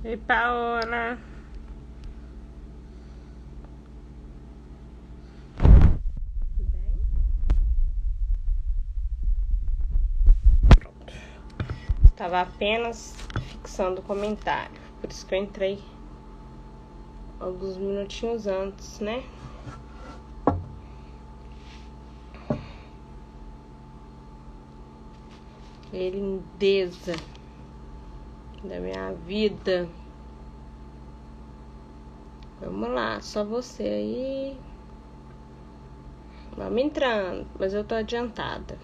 Oi, Paola. Tudo bem? Pronto. Estava apenas fixando o comentário. Por isso que eu entrei alguns minutinhos antes, né? Lindeza da minha vida. Vamos lá, só você aí. Vamos entrando, mas eu tô adiantada.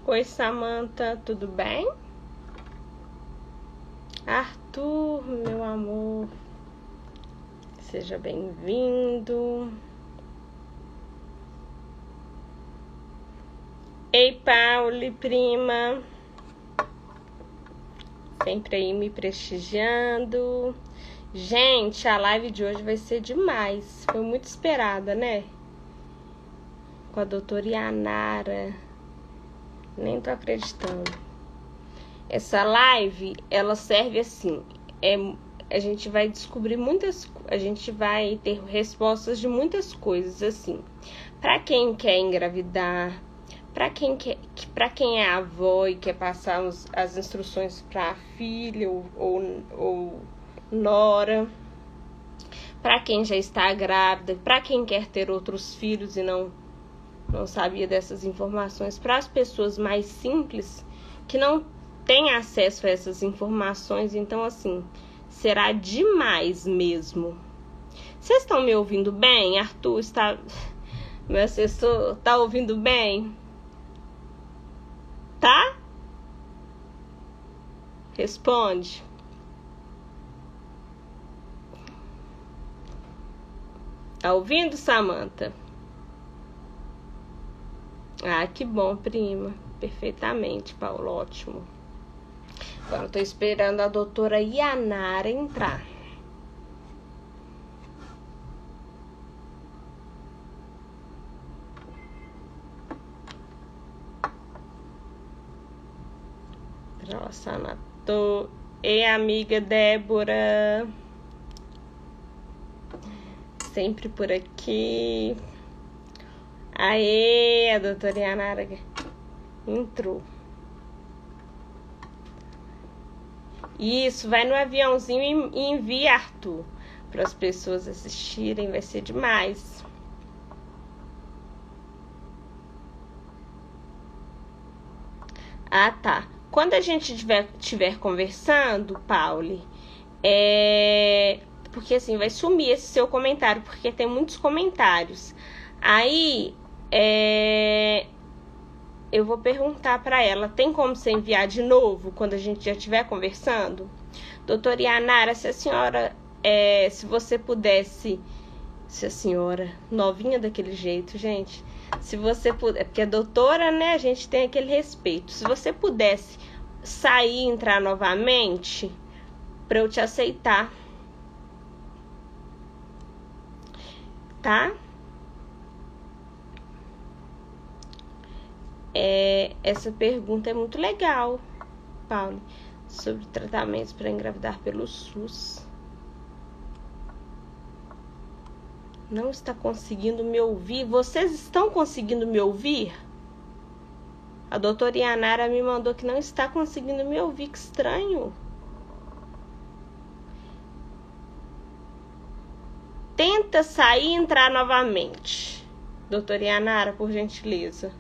Oi, Samantha, tudo bem? Arthur, meu amor, seja bem-vindo. Ei, Pauli, prima, sempre aí me prestigiando. Gente, a live de hoje vai ser demais, foi muito esperada, né? Com a doutora Yanara, nem tô acreditando. Essa live, ela serve assim, a gente vai descobrir a gente vai ter respostas de muitas coisas, assim. Para quem quer engravidar, para quem é avó e quer passar as instruções para a filha ou nora, para quem já está grávida, para quem quer ter outros filhos e não sabia dessas informações, para as pessoas mais simples que não têm acesso a essas informações. Então, assim, será demais mesmo. Vocês estão me ouvindo bem? Arthur está... Meu assessor, tá ouvindo bem? Tá? Responde. Tá ouvindo, Samantha? Ah, que bom, prima. Perfeitamente, Paulo, ótimo. Agora eu tô esperando a doutora Yanara entrar. Nossa, matou. Ei, amiga Débora. Sempre por aqui. Aê, a doutora Yanara entrou. Isso, vai no aviãozinho e envia, Arthur, para as pessoas assistirem, vai ser demais. Ah, tá. Quando a gente estiver conversando, Pauli, porque assim, vai sumir esse seu comentário, porque tem muitos comentários. Aí, eu vou perguntar para ela, tem como você enviar de novo quando a gente já estiver conversando? Doutora Yanara, se a senhora, se você pudesse, se a senhora, novinha daquele jeito, gente, se você puder, porque a doutora, né, a gente tem aquele respeito, se você pudesse sair e entrar novamente, para eu te aceitar, tá? Essa pergunta é muito legal, Paulo, sobre tratamentos para engravidar pelo SUS. Não está conseguindo me ouvir? Vocês estão conseguindo me ouvir? A doutora Yanara me mandou que não está conseguindo me ouvir, que estranho. Tenta sair e entrar novamente. Doutora Yanara, por gentileza.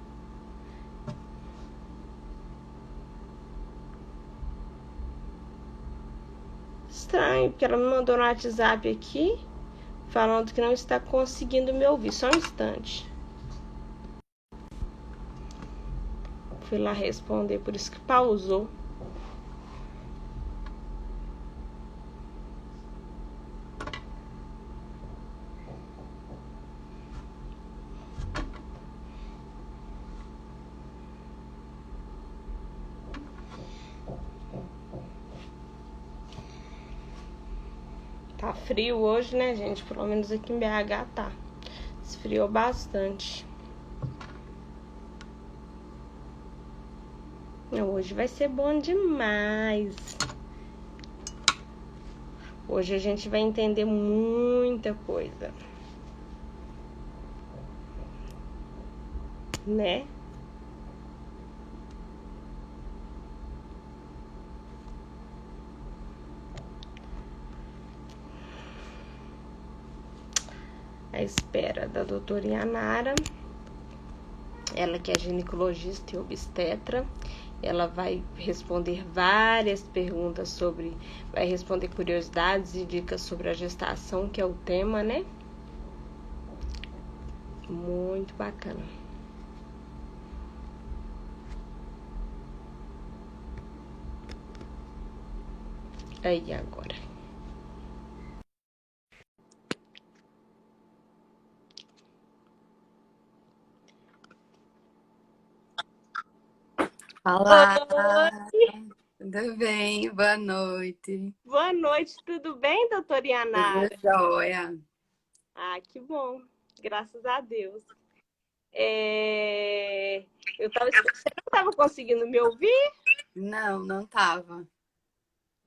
Estranho, porque ela me mandou no WhatsApp aqui, falando que não está conseguindo me ouvir. Só um instante. Fui lá responder, por isso que pausou. Tá frio hoje, né, gente? Pelo menos aqui em BH tá. Esfriou bastante. Hoje vai ser bom demais. Hoje a gente vai entender muita coisa, né? À espera da doutora Yanara, ela que é ginecologista e obstetra. Ela vai responder várias perguntas sobre, vai responder curiosidades e dicas sobre a gestação, que é o tema, né? Muito bacana. Aí agora. Olá, Oi, tudo bem? Boa noite. boa noite, tudo bem, doutora Tudo Yanara? jóia? Ah, que bom, graças a Deus. Você não estava conseguindo me ouvir? Não, não tava.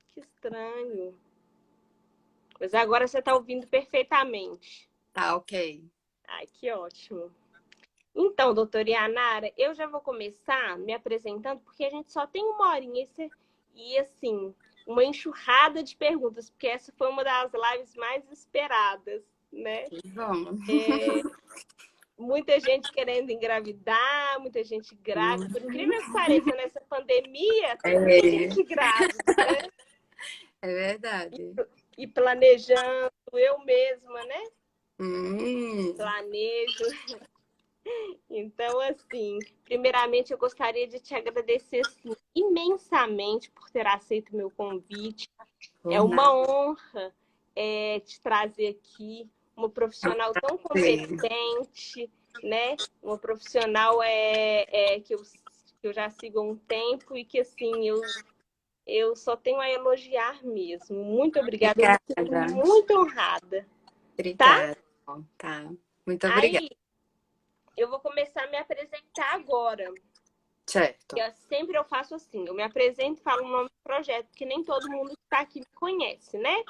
Que estranho. Mas agora você está ouvindo perfeitamente. Tá, ok. Ai, que ótimo. Então, doutora Yanara, eu já vou começar me apresentando, porque a gente só tem uma horinha e assim, uma enxurrada de perguntas, porque essa foi uma das lives mais esperadas, né? Vamos. Muita gente querendo engravidar, muita gente grávida. Por incrível que pareça, nessa pandemia, tem muita É, gente grávida, né? é verdade. E planejando, eu mesma, né? Hum, Planejo. Então, assim, primeiramente eu gostaria de te agradecer assim, imensamente por ter aceito o meu convite. É por uma nada. honra te trazer aqui uma profissional tão competente, né? Uma profissional que eu já sigo há um tempo e que assim eu só tenho a elogiar mesmo. Muito obrigada, eu me sinto Obrigada. muito honrada, tá? Obrigada. Tá. Muito obrigada. Aí eu vou começar a me apresentar agora. Certo. Sempre eu faço assim, eu me apresento e falo o nome do projeto, porque nem todo mundo que está aqui me conhece, né?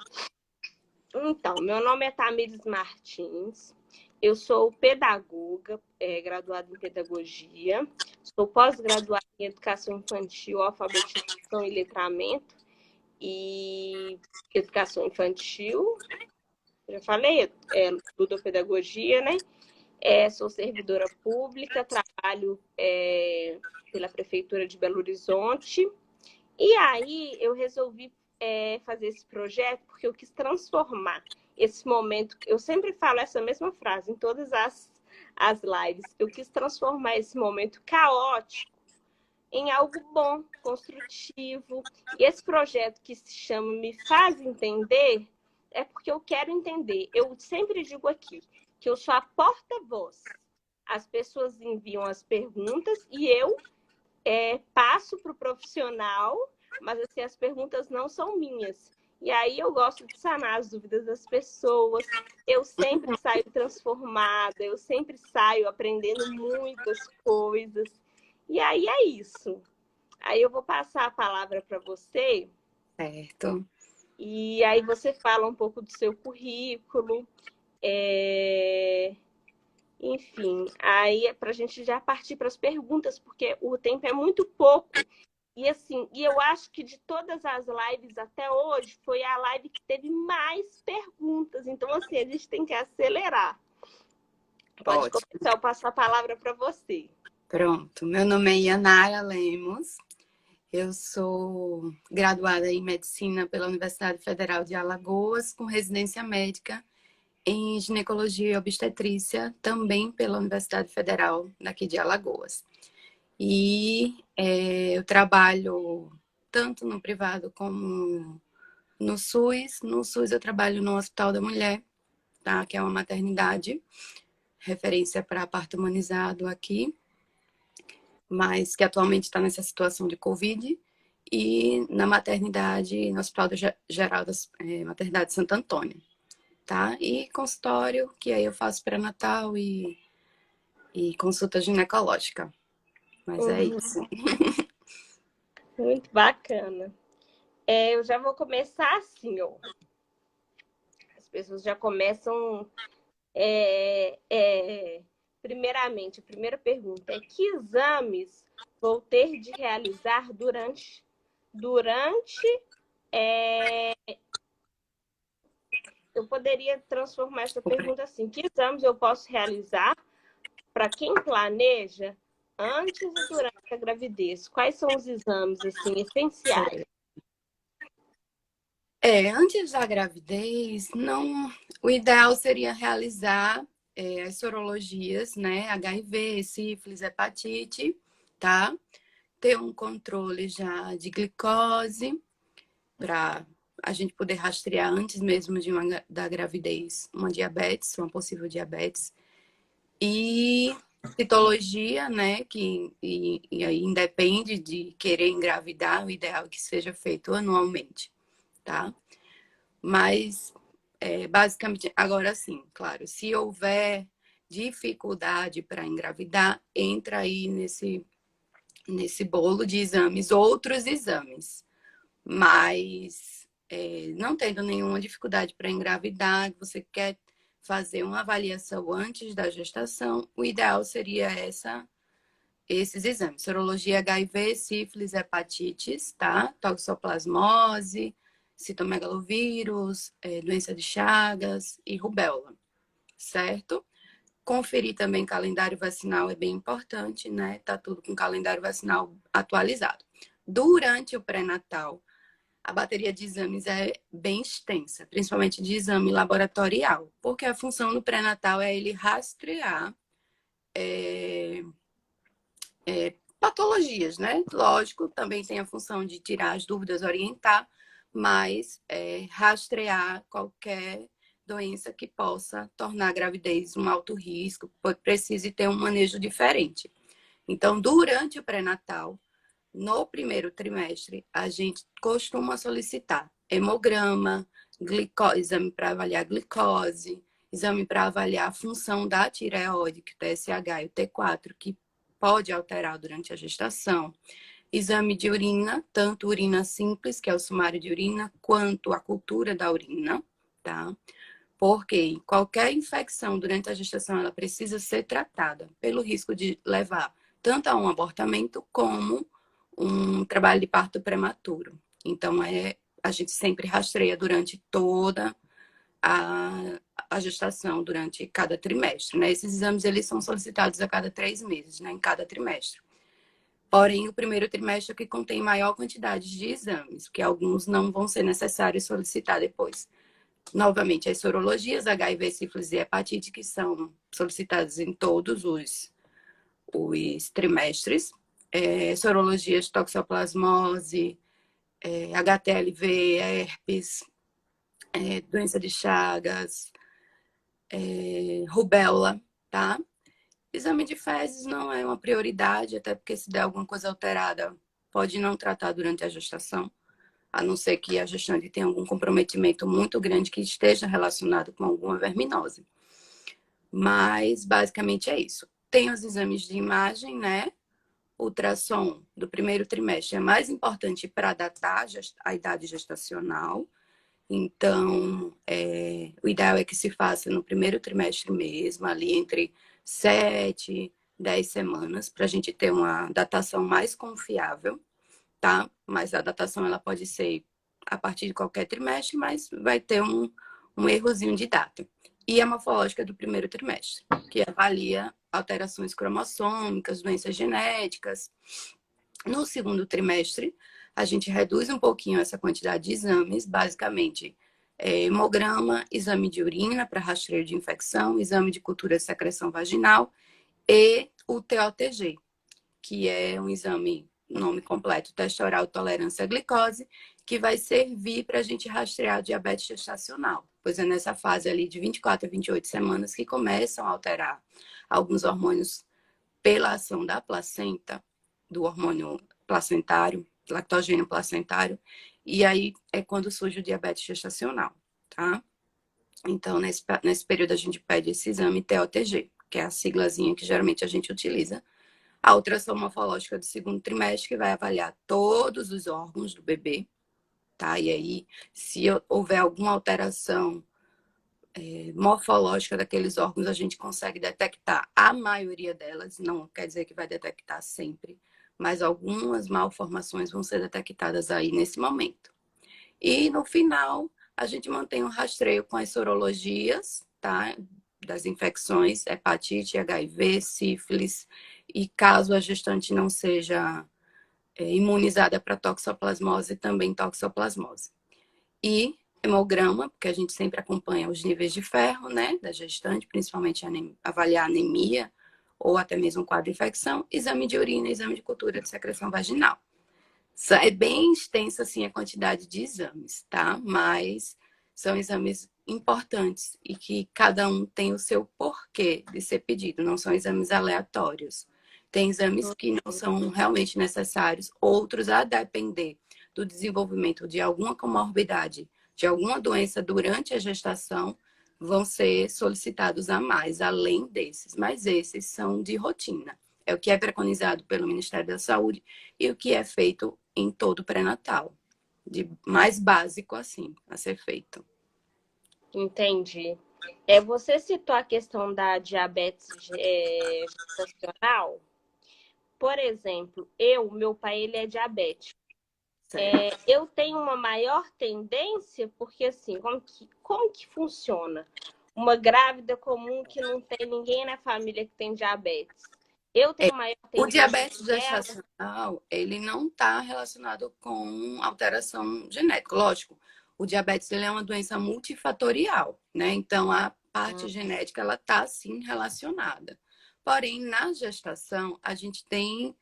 Então, meu nome é Tamires Martins, eu sou pedagoga, graduada em pedagogia, sou pós-graduada em educação infantil, alfabetização e letramento e educação infantil. Já falei, ludopedagogia, né? Sou servidora pública, trabalho pela Prefeitura de Belo Horizonte. E aí eu resolvi fazer esse projeto porque eu quis transformar esse momento. Eu sempre falo essa mesma frase em todas as lives. Eu quis transformar esse momento caótico em algo bom, construtivo. E esse projeto que se chama Me Faz Entender é porque eu quero entender. Eu sempre digo aqui que eu sou a porta-voz. As pessoas enviam as perguntas e eu passo para o profissional, mas assim, as perguntas não são minhas. E aí eu gosto de sanar as dúvidas das pessoas. Eu sempre saio transformada, eu sempre saio aprendendo muitas coisas. E aí é isso. Aí eu vou passar a palavra para você Certo. e aí você fala um pouco do seu currículo. Enfim, aí é para a gente já partir para as perguntas, porque o tempo é muito pouco. E assim, e eu acho que de todas as lives até hoje, foi a live que teve mais perguntas. Então, assim, a gente tem que acelerar. Pode Ótimo. começar, eu passo a palavra para você. Pronto. Meu nome é Yanara Lemos. Eu sou graduada em Medicina pela Universidade Federal de Alagoas, com residência médica em ginecologia e obstetrícia, também pela Universidade Federal daqui de Alagoas. E eu trabalho tanto no privado como no SUS. No SUS eu trabalho no Hospital da Mulher, tá? Que é uma maternidade, referência para parto humanizado aqui, mas que atualmente está nessa situação de Covid. e na maternidade, no Hospital Geral da Maternidade de Santo Antônio, tá? E consultório, que aí eu faço pré-natal e consulta ginecológica. Mas é Uhum. isso. Muito bacana. Eu já vou começar assim, ó. As pessoas já começam. Primeiramente, a primeira pergunta é: que exames vou ter de realizar durante eu poderia transformar essa pergunta assim: que exames eu posso realizar para quem planeja antes e durante a gravidez? Quais são os exames assim essenciais? Antes da gravidez, não, o ideal seria realizar as sorologias, né? HIV, sífilis, hepatite, tá? Ter um controle já de glicose para a gente poder rastrear antes mesmo da gravidez uma diabetes, uma possível diabetes. E citologia, né? E aí independe de querer engravidar, o ideal é que seja feito anualmente, tá? Mas, basicamente, agora sim, claro, se houver dificuldade para engravidar, entra aí nesse bolo de exames, outros exames. Mas, não tendo nenhuma dificuldade para engravidar, você quer fazer uma avaliação antes da gestação, o ideal seria esses exames: sorologia HIV, sífilis, hepatites, tá? Toxoplasmose, citomegalovírus, doença de Chagas e rubéola, certo? Conferir também calendário vacinal é bem importante, né? Tá tudo com calendário vacinal atualizado. Durante o pré-natal, a bateria de exames é bem extensa, principalmente de exame laboratorial, porque a função do pré-natal é ele rastrear patologias, né? Lógico, também tem a função de tirar as dúvidas, orientar, mas rastrear qualquer doença que possa tornar a gravidez um alto risco, precise ter um manejo diferente. Então, durante o pré-natal, no primeiro trimestre, a gente costuma solicitar hemograma, exame para avaliar glicose, exame para avaliar a função da tireoide, que o TSH e o T4, que pode alterar durante a gestação. Exame de urina, tanto urina simples, que é o sumário de urina, quanto a cultura da urina, tá? Porque qualquer infecção durante a gestação, ela precisa ser tratada pelo risco de levar tanto a um abortamento como um trabalho de parto prematuro. Então, a gente sempre rastreia durante toda a gestação, durante cada trimestre, né? Esses exames, eles são solicitados a cada 3 meses, né? Em cada trimestre. Porém, o primeiro trimestre é que contém maior quantidade de exames, porque alguns não vão ser necessários solicitar depois. Novamente, as sorologias HIV, sífilis e hepatite, que são solicitadas em todos os trimestres. Sorologias toxoplasmose, HTLV, herpes, doença de Chagas, rubéola, tá? Exame de fezes não é uma prioridade, até porque se der alguma coisa alterada, pode não tratar durante a gestação, a não ser que a gestante tenha algum comprometimento muito grande que esteja relacionado com alguma verminose. Mas, basicamente, é isso. Tem os exames de imagem, né? Ultrassom do primeiro trimestre é mais importante para datar a idade gestacional. Então, o ideal é que se faça no primeiro trimestre mesmo, ali entre 7, 10 semanas, para a gente ter uma datação mais confiável, tá? Mas a datação ela pode ser a partir de qualquer trimestre, mas vai ter um errozinho de data. E a morfológica do primeiro trimestre, que avalia alterações cromossômicas, doenças genéticas. No segundo trimestre, a gente reduz um pouquinho essa quantidade de exames, basicamente hemograma, exame de urina para rastreio de infecção, exame de cultura de secreção vaginal e o TOTG, que é um exame, nome completo, teste oral tolerância à glicose, que vai servir para a gente rastrear diabetes gestacional, pois é nessa fase ali de 24 a 28 semanas que começam a alterar alguns hormônios pela ação da placenta, do hormônio placentário, lactogênio placentário, e aí é quando surge o diabetes gestacional, tá? Então, nesse período, a gente pede esse exame TOTG, que é a siglazinha que geralmente a gente utiliza. A ultrassom morfológica do segundo trimestre, que vai avaliar todos os órgãos do bebê, tá? E aí, se houver alguma alteração morfológica daqueles órgãos, a gente consegue detectar a maioria delas, não quer dizer que vai detectar sempre, mas algumas malformações vão ser detectadas aí nesse momento. E no final, a gente mantém um rastreio com as sorologias, tá? Das infecções, hepatite, HIV, sífilis, e caso a gestante não seja imunizada para toxoplasmose, também toxoplasmose. E hemograma, porque a gente sempre acompanha os níveis de ferro, né, da gestante, principalmente avaliar anemia ou até mesmo quadro de infecção, exame de urina, exame de cultura de secreção vaginal. É bem extensa, assim, a quantidade de exames, tá? Mas são exames importantes e que cada um tem o seu porquê de ser pedido, não são exames aleatórios. Tem exames que não são realmente necessários, outros, a depender do desenvolvimento de alguma comorbidade, de alguma doença durante a gestação, vão ser solicitados a mais, além desses. Mas esses são de rotina. É o que é preconizado pelo Ministério da Saúde e o que é feito em todo pré-natal, de mais básico assim, a ser feito. Entendi. Você citou a questão da diabetes gestacional. Por exemplo, meu pai, ele é diabético. Eu tenho uma maior tendência, porque assim, como que funciona? Uma grávida comum que não tem ninguém na família que tem diabetes. Eu tenho maior O tendência diabetes que ela. gestacional, ele não está relacionado com alteração genética. Lógico, o diabetes ele é uma doença multifatorial, né? Então, a parte genética, ela está, sim, relacionada. Porém, na gestação, a gente tem,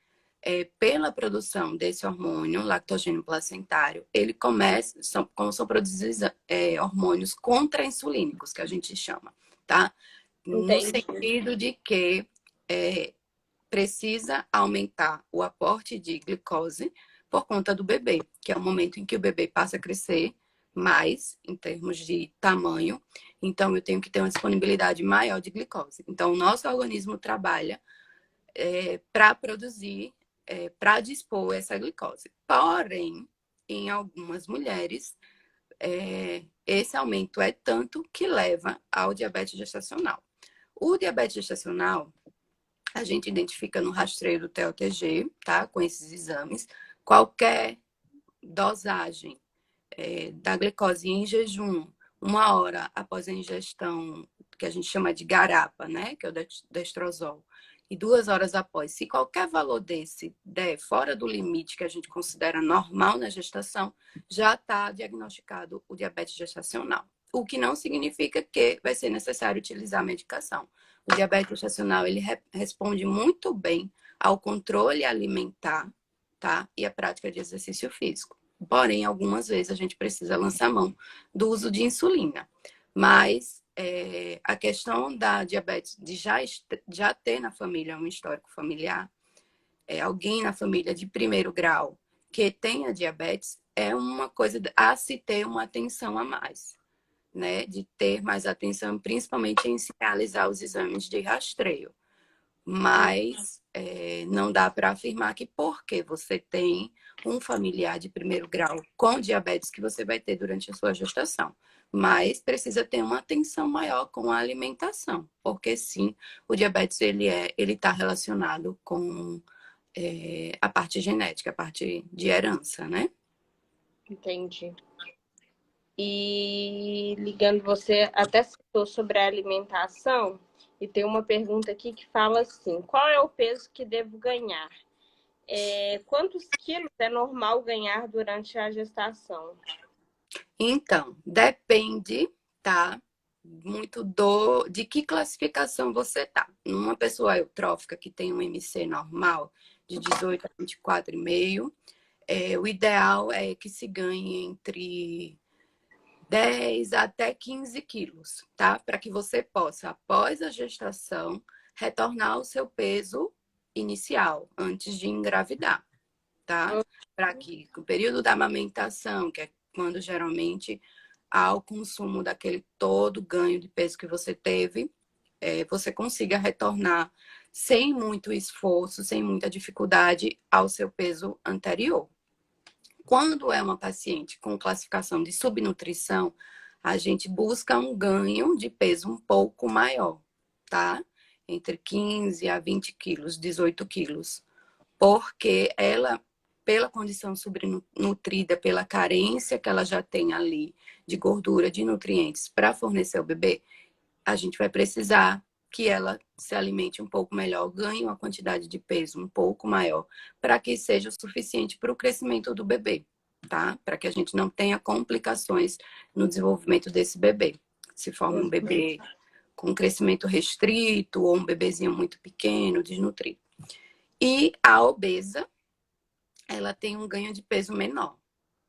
pela produção desse hormônio, lactogênio placentário, ele começa, como são produzidos hormônios contra-insulínicos, que a gente chama, tá? No Entendi. sentido de que precisa aumentar o aporte de glicose por conta do bebê, que é o momento em que o bebê passa a crescer mais em termos de tamanho, então eu tenho que ter uma disponibilidade maior de glicose. Então, o nosso organismo trabalha para produzir, para dispor essa glicose. Porém, em algumas mulheres, esse aumento é tanto que leva ao diabetes gestacional. O diabetes gestacional, a gente identifica no rastreio do TOTG, tá? Com esses exames, qualquer dosagem da glicose em jejum, 1 hora após a ingestão, que a gente chama de garapa, né? Que é o destrozol, e 2 horas após. Se qualquer valor desse der fora do limite que a gente considera normal na gestação, já está diagnosticado o diabetes gestacional. O que não significa que vai ser necessário utilizar a medicação. O diabetes gestacional, ele responde muito bem ao controle alimentar, tá? E a prática de exercício físico. Porém, algumas vezes a gente precisa lançar mão do uso de insulina. Mas a questão da diabetes, de já ter na família um histórico familiar, alguém na família de primeiro grau que tenha diabetes, é uma coisa a se ter uma atenção a mais, né? De ter mais atenção, principalmente em se realizar os exames de rastreio. Mas não dá para afirmar que porque você tem um familiar de primeiro grau com diabetes que você vai ter durante a sua gestação. Mas precisa ter uma atenção maior com a alimentação, porque sim, o diabetes ele está relacionado com a parte genética, a parte de herança, né? Entendi. E ligando, você até citou sobre a alimentação, e tem uma pergunta aqui que fala assim: qual é o peso que devo ganhar? Quantos quilos é normal ganhar durante a gestação? Então, depende, tá? Muito de que classificação você tá. Numa pessoa eutrófica que tem um MC normal de 18 a 24,5, o ideal é que se ganhe entre 10 até 15 quilos, tá? Para que você possa, após a gestação, retornar ao seu peso inicial, antes de engravidar, tá? Para que o período da amamentação, que é quando geralmente há o consumo daquele todo ganho de peso que você teve, você consiga retornar sem muito esforço, sem muita dificuldade ao seu peso anterior. Quando é uma paciente com classificação de subnutrição, a gente busca um ganho de peso um pouco maior, tá? Entre 15 a 20 quilos, 18 quilos. Porque ela, pela condição subnutrida, pela carência que ela já tem ali de gordura, de nutrientes para fornecer ao bebê, a gente vai precisar que ela se alimente um pouco melhor, ganhe uma quantidade de peso um pouco maior, para que seja o suficiente para o crescimento do bebê, tá? Para que a gente não tenha complicações no desenvolvimento desse bebê. Se forma um bebê com crescimento restrito ou um bebezinho muito pequeno, desnutrido. E a obesa, ela tem um ganho de peso menor,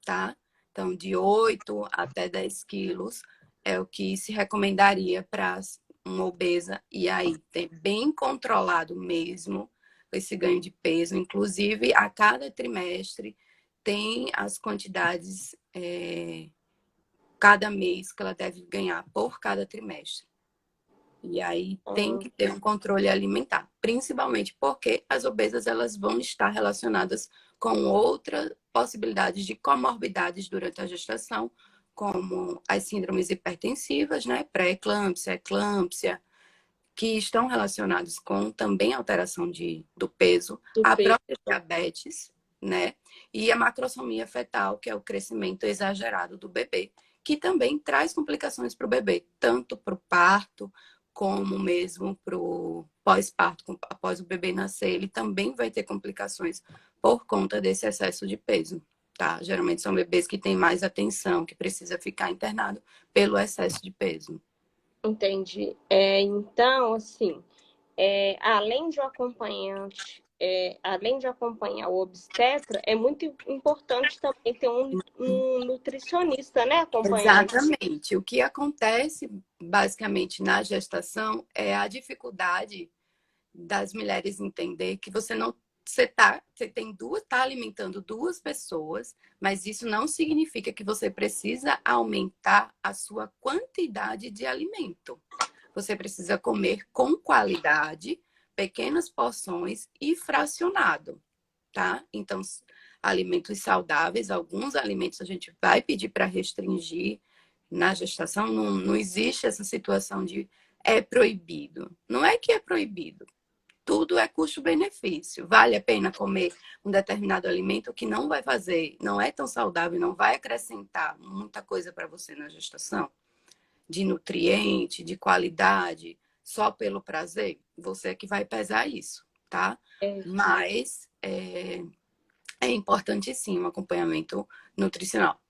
tá? Então, de 8 até 10 quilos é o que se recomendaria para uma obesa. E aí, tem bem controlado mesmo esse ganho de peso. Inclusive, a cada trimestre tem as quantidades, cada mês que ela deve ganhar por cada trimestre. E aí tem que ter um controle alimentar, principalmente porque as obesas elas vão estar relacionadas com outras possibilidades de comorbidades durante a gestação, como as síndromes hipertensivas, né, pré-eclâmpsia, eclâmpsia, que estão relacionados com também alteração do peso, a própria diabetes, né, e a macrosomia fetal, que é o crescimento exagerado do bebê, que também traz complicações para o bebê, tanto para o parto, como mesmo para o pós-parto, após o bebê nascer, ele também vai ter complicações por conta desse excesso de peso, tá? Geralmente são bebês que têm mais atenção, que precisa ficar internado pelo excesso de peso. Entendi. Então, assim, além de o acompanhante, além de acompanhar o obstetra, é muito importante também ter um nutricionista, né, acompanhando. Exatamente. O que acontece basicamente na gestação é a dificuldade das mulheres entender que tá alimentando duas pessoas, mas isso não significa que você precisa aumentar a sua quantidade de alimento. Você precisa comer com qualidade, pequenas porções e fracionado, tá? Então, alimentos saudáveis, alguns alimentos a gente vai pedir para restringir na gestação, não existe essa situação de é proibido. Não é que é proibido. Tudo é custo-benefício. Vale a pena comer um determinado alimento que não vai fazer, não é tão saudável, não vai acrescentar muita coisa para você na gestação, de nutriente, de qualidade, só pelo prazer? Você é que vai pesar isso, tá? Mas é importante sim um acompanhamento nutricional.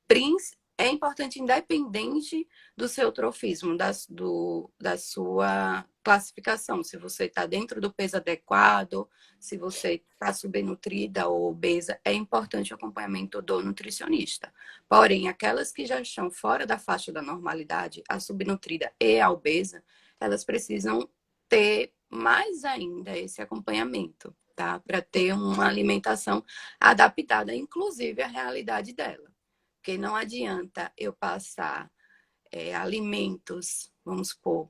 É importante independente do seu trofismo, da sua classificação. Se você está dentro do peso adequado, se você está subnutrida ou obesa, é importante o acompanhamento do nutricionista. Porém, aquelas que já estão fora da faixa da normalidade, a subnutrida e a obesa, elas precisam ter mais ainda esse acompanhamento, tá? Para ter uma alimentação adaptada, inclusive, à realidade dela. Porque não adianta eu passar alimentos, vamos supor,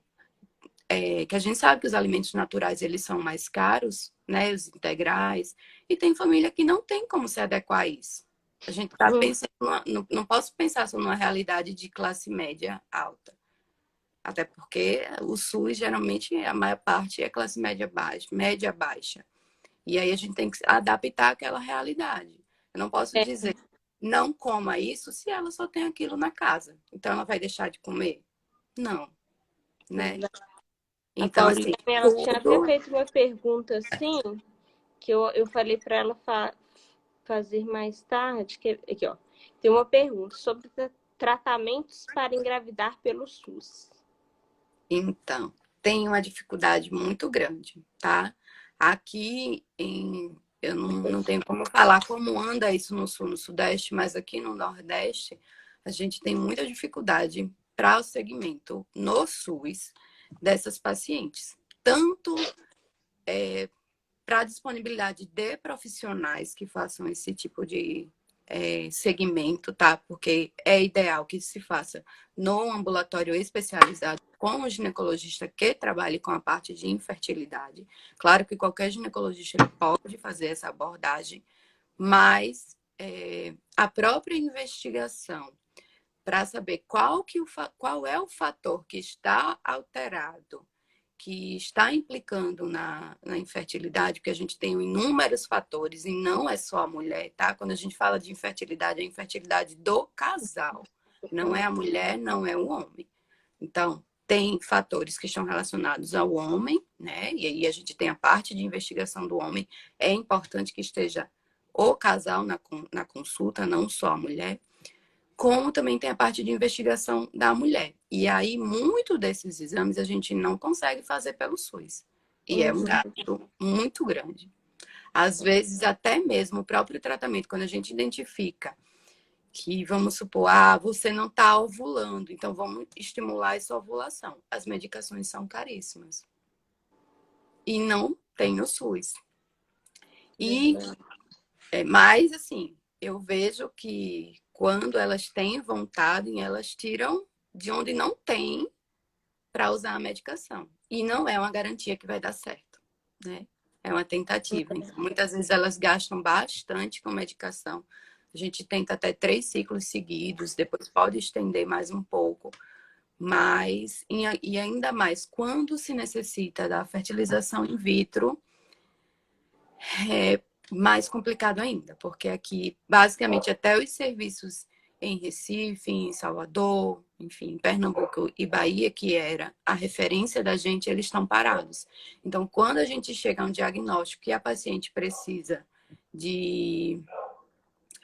que a gente sabe que os alimentos naturais eles são mais caros, né? Os integrais, e tem família que não tem como se adequar a isso. A gente está pensando, não posso pensar só numa realidade de classe média alta. Até porque o SUS, geralmente, a maior parte é classe média baixa. E aí a gente tem que adaptar aquela realidade. Eu não posso dizer, não coma isso se ela só tem aquilo na casa. Então ela vai deixar de comer? Não, né? Então, assim, Ela tinha até feito uma pergunta assim, que eu falei para ela fazer mais tarde. Aqui, ó. Tem uma pergunta sobre tratamentos para engravidar pelo SUS. Então, tem uma dificuldade muito grande, tá? Aqui eu não tenho como falar como anda isso no sul, no sudeste, mas aqui no nordeste a gente tem muita dificuldade para o segmento no SUS dessas pacientes. Tanto para a disponibilidade de profissionais que façam esse tipo de segmento, tá? Porque é ideal que se faça no ambulatório especializado com o ginecologista que trabalhe com a parte de infertilidade. Claro que qualquer ginecologista ele pode fazer essa abordagem, mas a própria investigação para saber qual é o fator que está alterado, que está implicando na infertilidade, porque a gente tem inúmeros fatores e não é só a mulher, tá? Quando a gente fala de infertilidade, é a infertilidade do casal, não é a mulher, não é o homem. Então, tem fatores que estão relacionados ao homem, né? E aí a gente tem a parte de investigação do homem. É importante que esteja o casal na consulta, não só a mulher. Como também tem a parte de investigação da mulher. E aí, muito desses exames a gente não consegue fazer pelo SUS. E é um gasto muito grande. Às vezes, até mesmo o próprio tratamento, quando a gente identifica que, vamos supor, você não está ovulando, então vamos estimular essa ovulação. As medicações são caríssimas. E não tem no SUS. Mas, assim, eu vejo que quando elas têm vontade, elas tiram de onde não tem para usar a medicação. E não é uma garantia que vai dar certo, né? É uma tentativa. Então, muitas vezes elas gastam bastante com medicação. A gente tenta até 3 ciclos seguidos, depois pode estender mais um pouco. Mas, e ainda mais, quando se necessita da fertilização in vitro, é mais complicado ainda, porque aqui, basicamente, até os serviços em Recife, em Salvador, enfim, em Pernambuco e Bahia, que era a referência da gente, eles estão parados. Então, quando a gente chega a um diagnóstico que a paciente precisa de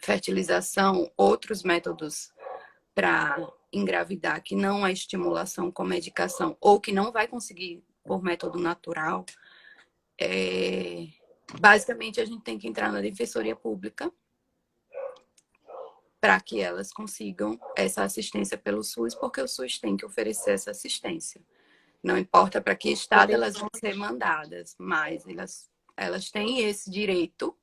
fertilização, outros métodos para engravidar, que não a estimulação com medicação, ou que não vai conseguir por método natural, basicamente a gente tem que entrar na defensoria pública para que elas consigam essa assistência pelo SUS, porque o SUS tem que oferecer essa assistência. Não importa para que estado elas vão ser mandadas, mas elas têm esse direito,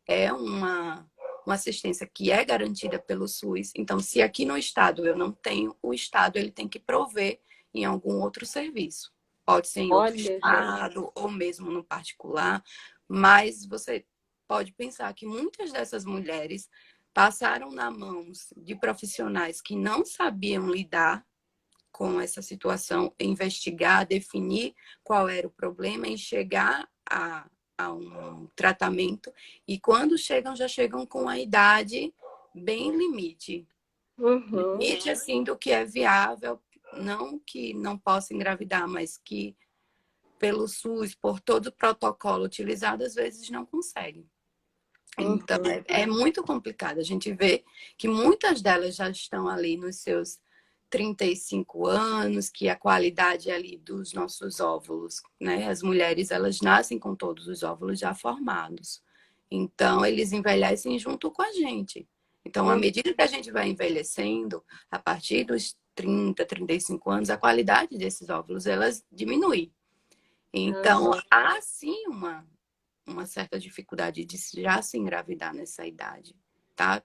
é uma assistência que é garantida pelo SUS. Então, se aqui no estado eu não tenho, o estado ele tem que prover em algum outro serviço. Pode ser em outro estado ou mesmo no particular, mas você pode pensar que muitas dessas mulheres passaram nas mãos de profissionais que não sabiam lidar com essa situação, investigar, definir qual era o problema e chegar a um tratamento. E quando chegam, já chegam com a idade bem limite. Limite, assim, do que é viável, não que não possa engravidar, mas que pelo SUS, por todo o protocolo utilizado, às vezes não conseguem. Então, é muito complicado. A gente vê que muitas delas já estão ali nos seus 35 anos, que a qualidade ali dos nossos óvulos, né? As mulheres, elas nascem com todos os óvulos já formados. Então, eles envelhecem junto com a gente. Então, à medida que a gente vai envelhecendo, a partir dos 30, 35 anos, a qualidade desses óvulos, elas diminui. Então, há sim uma certa dificuldade de já se engravidar nessa idade, tá?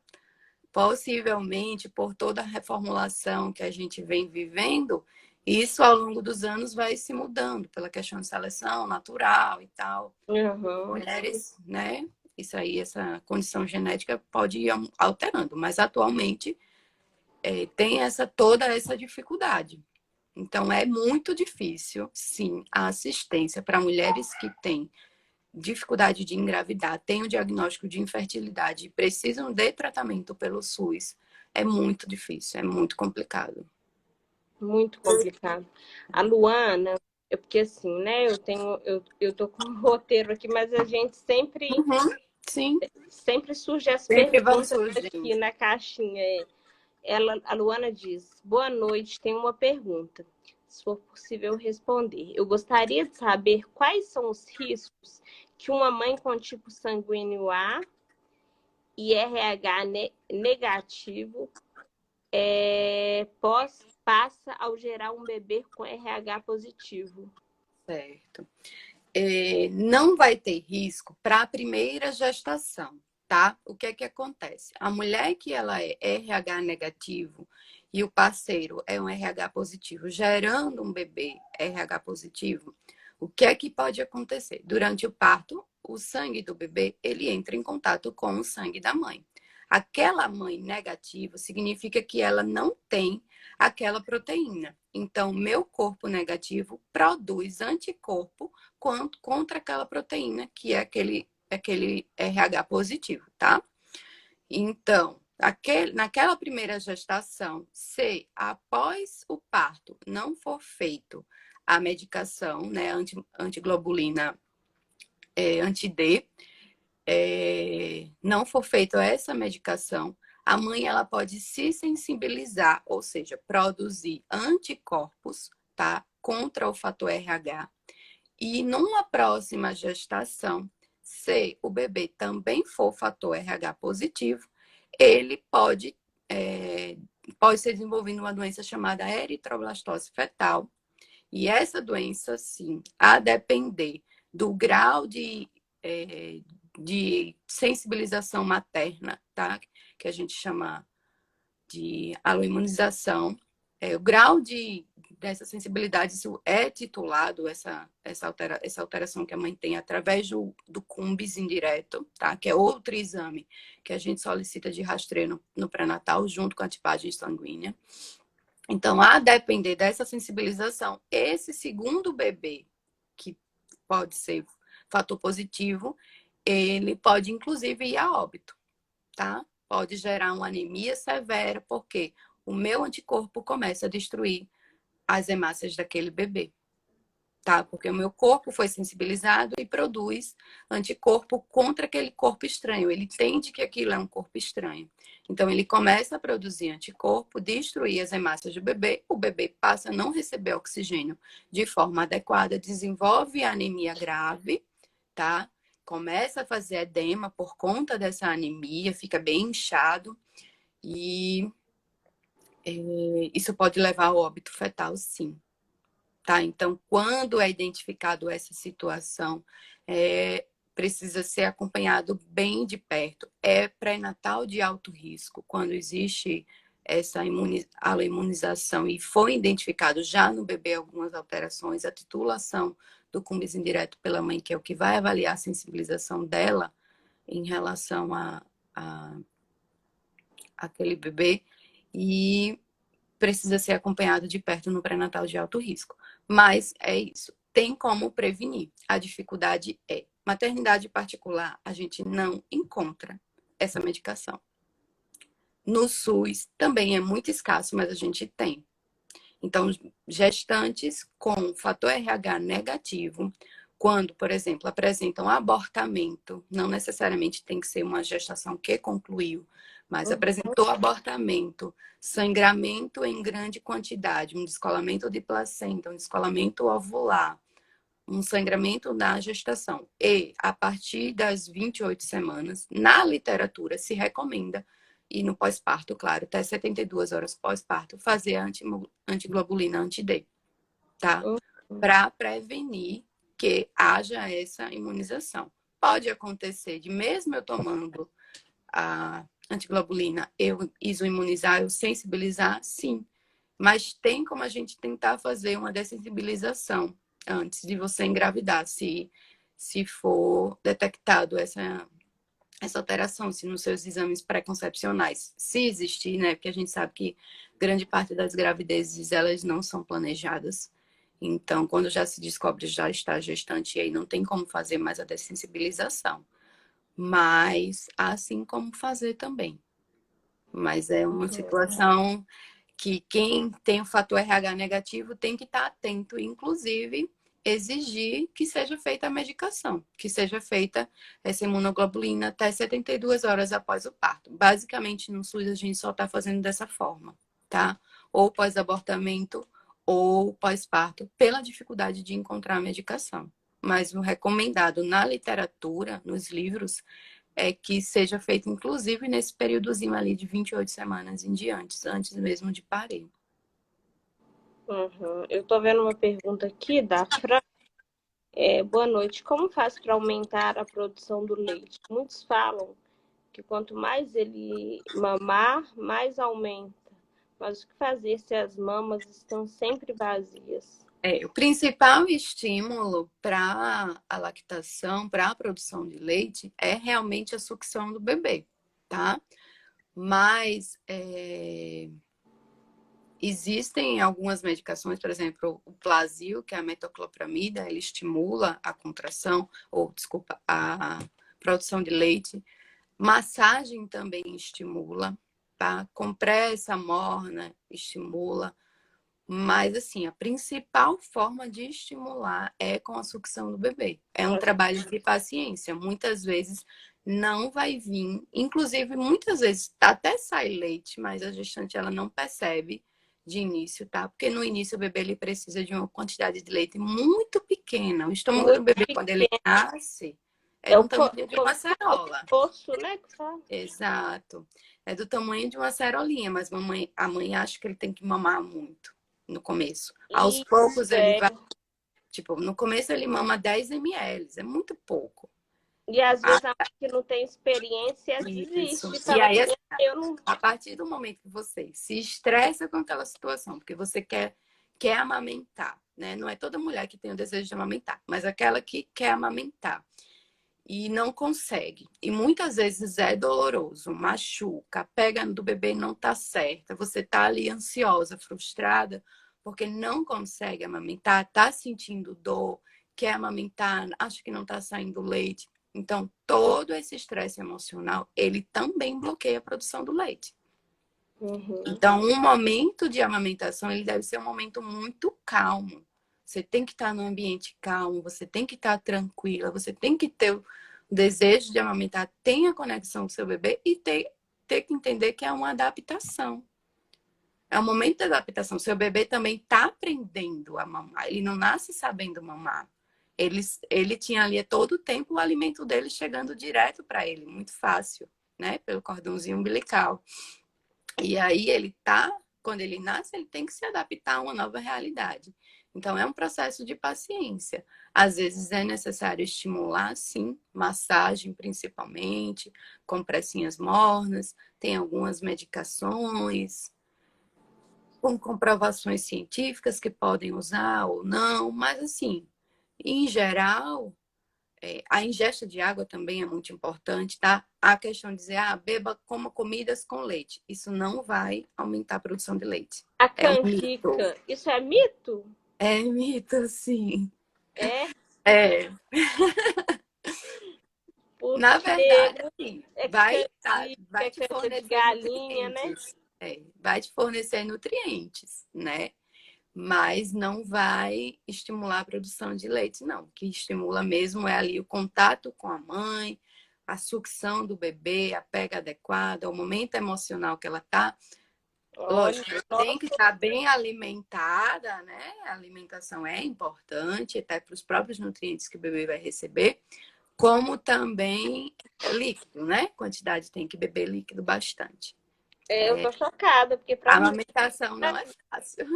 Possivelmente, por toda a reformulação que a gente vem vivendo, isso ao longo dos anos vai se mudando pela questão de seleção natural e tal. Mulheres, né? Isso aí, essa condição genética pode ir alterando, mas atualmente tem toda essa dificuldade. Então, é muito difícil, sim, a assistência para mulheres que têm dificuldade de engravidar, têm o diagnóstico de infertilidade e precisam de tratamento pelo SUS, é muito difícil, é muito complicado. Muito complicado. A Luana, porque assim, né, eu tô com um roteiro aqui, mas a gente sempre, sim, sempre surge as sempre perguntas aqui na caixinha. A Luana diz: boa noite, tenho uma pergunta. Se for possível responder. Eu gostaria de saber quais são os riscos que uma mãe com tipo sanguíneo A e RH negativo passa ao gerar um bebê com RH positivo. Certo. não vai ter risco para a primeira gestação, tá? O que é que acontece? A mulher que ela é RH negativo e o parceiro é um RH positivo, gerando um bebê RH positivo, o que é que pode acontecer? Durante o parto, o sangue do bebê, ele entra em contato com o sangue da mãe. Aquela mãe negativa significa que ela não tem aquela proteína. Então, meu corpo negativo produz anticorpo contra aquela proteína que é aquele RH positivo, tá? Então, naquela primeira gestação, se após o parto não for feito a medicação, né, antiglobulina anti-D, não for feita essa medicação, a mãe ela pode se sensibilizar, ou seja, produzir anticorpos, tá, contra o fator RH. E numa próxima gestação, se o bebê também for fator RH positivo, ele pode ser desenvolvendo uma doença chamada eritroblastose fetal. E essa doença, sim, a depender do grau de sensibilização materna, tá? Que a gente chama de aloimunização, o grau dessa sensibilidade, isso é titulado, essa alteração que a mãe tem através do CUMBS indireto, tá? Que é outro exame que a gente solicita de rastreio no pré-natal, junto com a tipagem sanguínea. Então, a depender dessa sensibilização, esse segundo bebê, que pode ser fator positivo, ele pode, inclusive, ir a óbito, tá? Pode gerar uma anemia severa, porque o meu anticorpo começa a destruir as hemácias daquele bebê, tá? Porque o meu corpo foi sensibilizado e produz anticorpo contra aquele corpo estranho. Ele entende que aquilo é um corpo estranho. Então, ele começa a produzir anticorpo, destruir as hemácias do bebê, o bebê passa a não receber oxigênio de forma adequada, desenvolve anemia grave, tá? Começa a fazer edema por conta dessa anemia, fica bem inchado e isso pode levar ao óbito fetal, sim. Tá? Então, quando é identificado essa situação, precisa ser acompanhado bem de perto. É pré-natal de alto risco, quando existe essa aloimunização e foi identificado já no bebê algumas alterações, a titulação do CUMBS indireto pela mãe, que é o que vai avaliar a sensibilização dela em relação a aquele bebê, e precisa ser acompanhado de perto no pré-natal de alto risco. Mas é isso. Tem como prevenir. A dificuldade é maternidade particular, a gente não encontra essa medicação. No SUS também é muito escasso, mas a gente tem. Então, gestantes com fator RH negativo, quando, por exemplo, apresentam abortamento, não necessariamente tem que ser uma gestação que concluiu, mas apresentou abortamento, sangramento em grande quantidade, um descolamento de placenta, um descolamento ovular, um sangramento na gestação. E, a partir das 28 semanas, na literatura se recomenda, e no pós-parto, claro, até 72 horas pós-parto, fazer a antiglobulina anti-D, tá? Para prevenir que haja essa imunização. Pode acontecer de mesmo eu tomando a antiglobulina, eu isoimunizar, eu sensibilizar, sim. Mas tem como a gente tentar fazer uma dessensibilização antes de você engravidar, se for detectado essa alteração, se nos seus exames pré-concepcionais, se existir, né? Porque a gente sabe que grande parte das gravidezes, elas não são planejadas. Então, quando já se descobre, já está gestante, e aí não tem como fazer mais a dessensibilização. Mas, assim como fazer também. Mas é uma situação que quem tem o fator RH negativo tem que estar atento, inclusive exigir que seja feita a medicação, que seja feita essa imunoglobulina até 72 horas após o parto. Basicamente, no SUS, a gente só está fazendo dessa forma, tá? Ou pós-abortamento ou pós-parto, pela dificuldade de encontrar a medicação. Mas o recomendado na literatura, nos livros, é que seja feito, inclusive, nesse períodozinho ali de 28 semanas em diante, antes mesmo de parir. Eu tô vendo uma pergunta aqui da Fran. Boa noite. Como faz para aumentar a produção do leite? Muitos falam que quanto mais ele mamar, mais aumenta. Mas o que fazer se as mamas estão sempre vazias? O principal estímulo para a lactação, para a produção de leite, é realmente a sucção do bebê, tá? Mas existem algumas medicações, por exemplo, o Plasil, que é a metoclopramida, ele estimula a contração, ou desculpa, a produção de leite. Massagem também estimula, tá? Compressa morna estimula. Mas, assim, a principal forma de estimular é com a sucção do bebê. É um trabalho de paciência. Muitas vezes não vai vir. Inclusive, muitas vezes até sai leite, mas a gestante ela não percebe de início, tá? Porque no início o bebê ele precisa de uma quantidade de leite muito pequena. O estômago do Muito bebê, quando ele pequeno. nasce, é É do o tamanho de uma acerola. poço, né? Que fala. Exato. É do tamanho de uma cerolinha, mas a mãe acha que ele tem que mamar muito no começo. Aos poucos Isso, ele vai, tipo, no começo ele mama 10 ml, é muito pouco. E às vezes a mãe que não tem experiência Isso. desiste e E fala aí, assim, assim, eu não. a partir do momento que você se estressa com aquela situação, porque você quer amamentar, né? Não é toda mulher que tem o desejo de amamentar, mas aquela que quer amamentar e não consegue. E muitas vezes é doloroso, machuca, a pega do bebê não tá certa, você tá ali ansiosa, frustrada, porque não consegue amamentar, tá sentindo dor, quer amamentar, acha que não tá saindo leite. Então, todo esse estresse emocional, ele também bloqueia a produção do leite. Uhum. Então, um momento de amamentação, ele deve ser um momento muito calmo. Você tem que estar num ambiente calmo, você tem que estar tranquila, você tem que ter o desejo de amamentar, tem a conexão com o seu bebê e ter que entender que é uma adaptação. É um momento de adaptação. Seu bebê também está aprendendo a mamar. Ele não nasce sabendo mamar. Ele tinha ali todo o tempo o alimento dele chegando direto para ele, muito fácil, né? Pelo cordãozinho umbilical. E aí quando ele nasce, ele tem que se adaptar a uma nova realidade. Então é um processo de paciência. Às vezes é necessário estimular, sim, massagem principalmente, compressinhas mornas, tem algumas medicações com comprovações científicas que podem usar ou não, mas assim, em geral, a ingesta de água também é muito importante, tá? A questão de dizer, beba, coma comidas com leite. Isso não vai aumentar a produção de leite. A É um mito. canjica, isso é mito? É mito, sim. É, É. Na porque verdade, assim, é vai canjica, te canjica de fornecer galinha, né? nutrientes. Vai te fornecer nutrientes, né? Mas não vai estimular a produção de leite, não. O que estimula mesmo é ali o contato com a mãe, a sucção do bebê, a pega adequada, o momento emocional que ela está. Olha, Lógico, tem que estar bem alimentada, né? A alimentação é importante, até para os próprios nutrientes que o bebê vai receber, como também líquido, né? Quantidade tem que beber líquido bastante. eu tô chocada, porque A pra mim. amamentação não é fácil.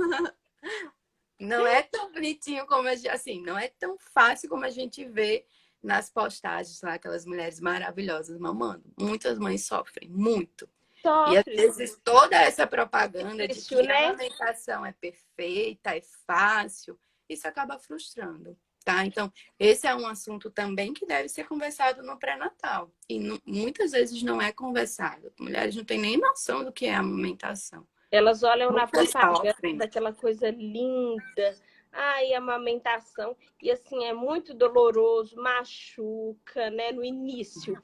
Não é tão bonitinho como a gente, assim, não é tão fácil como a gente vê nas postagens lá, aquelas mulheres maravilhosas mamando. Muitas mães sofrem muito. E às Sofre, vezes toda essa propaganda de difícil, que a né? amamentação é perfeita, é fácil, isso acaba frustrando, tá? Então, esse é um assunto também que deve ser conversado no pré-natal. E muitas vezes não é conversado. Mulheres não têm nem noção do que é amamentação. Elas olham na Muitas propaganda sofrem. daquela coisa linda. Ai, amamentação. E assim, é muito doloroso, machuca, né? No início.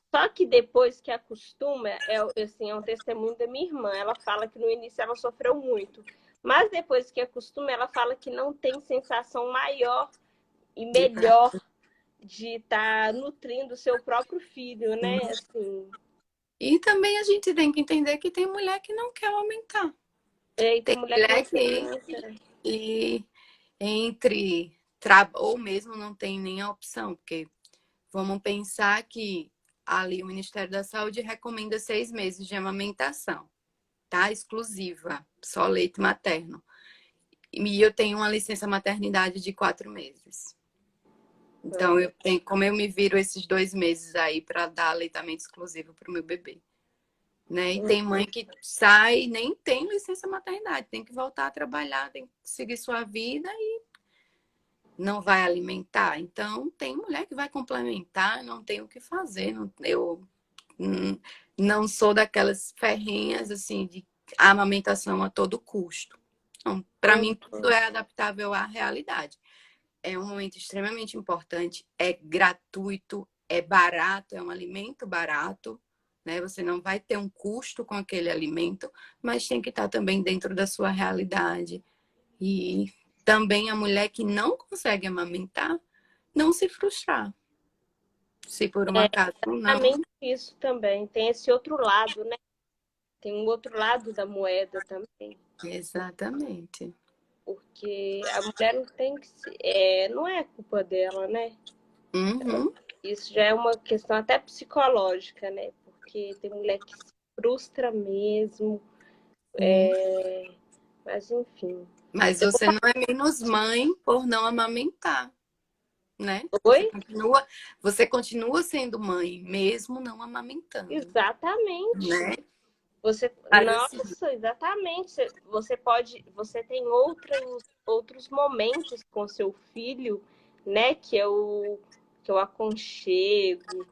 Só que depois que acostuma, assim, é um testemunho da minha irmã. Ela fala que no início ela sofreu muito. Mas depois que acostuma, ela fala que não tem sensação maior e melhor de estar nutrindo o seu próprio filho, né? Assim, E também a gente tem que entender que tem mulher que não quer aumentar. e tem Tem mulher que não mulher aguenta. que ou mesmo não tem nem a opção, porque vamos pensar que ali o Ministério da Saúde recomenda 6 meses de amamentação, tá? Exclusiva, só leite materno. E eu tenho uma licença maternidade de 4 meses. Então, como eu me viro esses 2 meses aí para dar aleitamento exclusivo para o meu bebê. Né? E tem mãe que sai, nem tem licença maternidade, tem que voltar a trabalhar, tem que seguir sua vida e não vai alimentar. Então, tem mulher que vai complementar, não tem o que fazer. Eu não sou daquelas ferrinhas, assim, de amamentação a todo custo. Então, para mim, tudo é adaptável à realidade. É um momento extremamente importante, é gratuito, é barato, é um alimento barato, né? Você não vai ter um custo com aquele alimento, mas tem que estar também dentro da sua realidade. E também a mulher que não consegue amamentar, não se frustrar. Se por um acaso não. Exatamente isso também. Tem esse outro lado, né? Tem um outro lado da moeda também. Exatamente. Porque a mulher não tem que não é culpa dela, né? Uhum. Isso já é uma questão até psicológica, né? Porque tem mulher que se frustra mesmo. Mas enfim. Mas você não é menos mãe por não amamentar, né? Oi? Você continua sendo mãe, mesmo não amamentando. Exatamente. Né? Nossa, exatamente. Você tem outros momentos com seu filho, né? Que é o aconchego,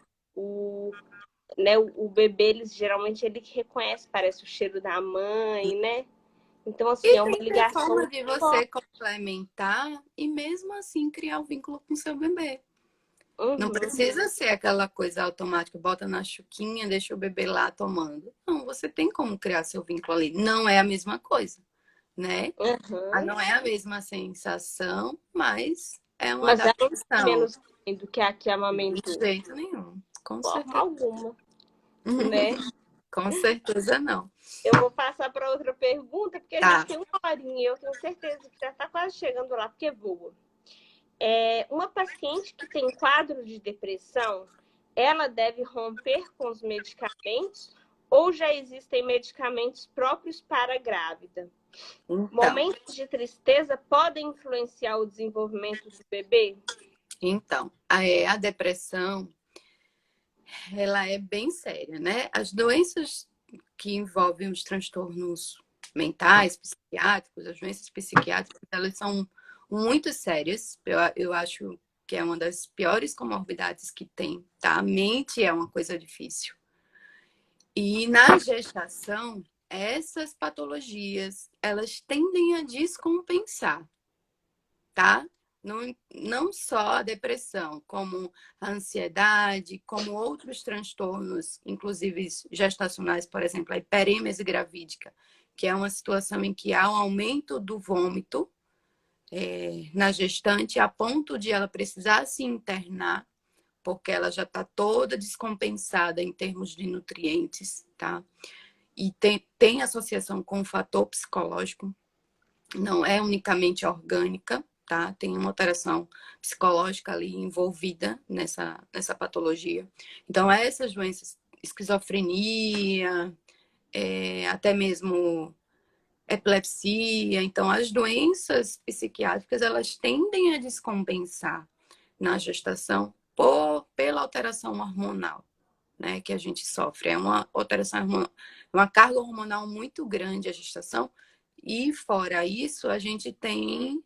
né? O bebê, geralmente ele reconhece, parece o cheiro da mãe, né? Então, assim, E é uma tem ligação forma de muito você forte. complementar e mesmo assim criar o vínculo com seu bebê. Não Uhum. precisa ser aquela coisa automática, bota na chuquinha, deixa o bebê lá tomando. Não, você tem como criar seu vínculo ali. Não é a mesma coisa, né? Uhum. Não é a mesma sensação, mas é uma Mas ela não é adaptação. menos mãe do que a que De amamentou, jeito nenhum, com de forma certeza. alguma, né? Com certeza não. Eu vou passar para outra pergunta, porque a gente Tá. tem uma horinha e eu tenho certeza que já está quase chegando lá, porque voa. Uma paciente que tem quadro de depressão, ela deve romper com os medicamentos ou já existem medicamentos próprios para a grávida? Então, Momentos de tristeza podem influenciar o desenvolvimento do bebê? a depressão, ela é bem séria, né? As doenças que envolvem os transtornos mentais, psiquiátricos, as doenças psiquiátricas, elas são muito sérias. Eu acho que é uma das piores comorbidades que tem, tá? A mente é uma coisa difícil. E na gestação, essas patologias, elas tendem a descompensar, tá? Não só a depressão, como a ansiedade, como outros transtornos, inclusive gestacionais, por exemplo, a hiperêmese gravídica, que é uma situação em que há um aumento do vômito na gestante, a ponto de ela precisar se internar, porque ela já está toda descompensada em termos de nutrientes, tá? E tem associação com o fator psicológico, não é unicamente orgânica, tá? Tem uma alteração psicológica ali envolvida nessa patologia. Então, essas doenças, esquizofrenia, até mesmo epilepsia, então as doenças psiquiátricas, elas tendem a descompensar na gestação pela alteração hormonal, né, que a gente sofre. É uma alteração hormonal, uma carga hormonal muito grande a gestação. E fora isso, a gente tem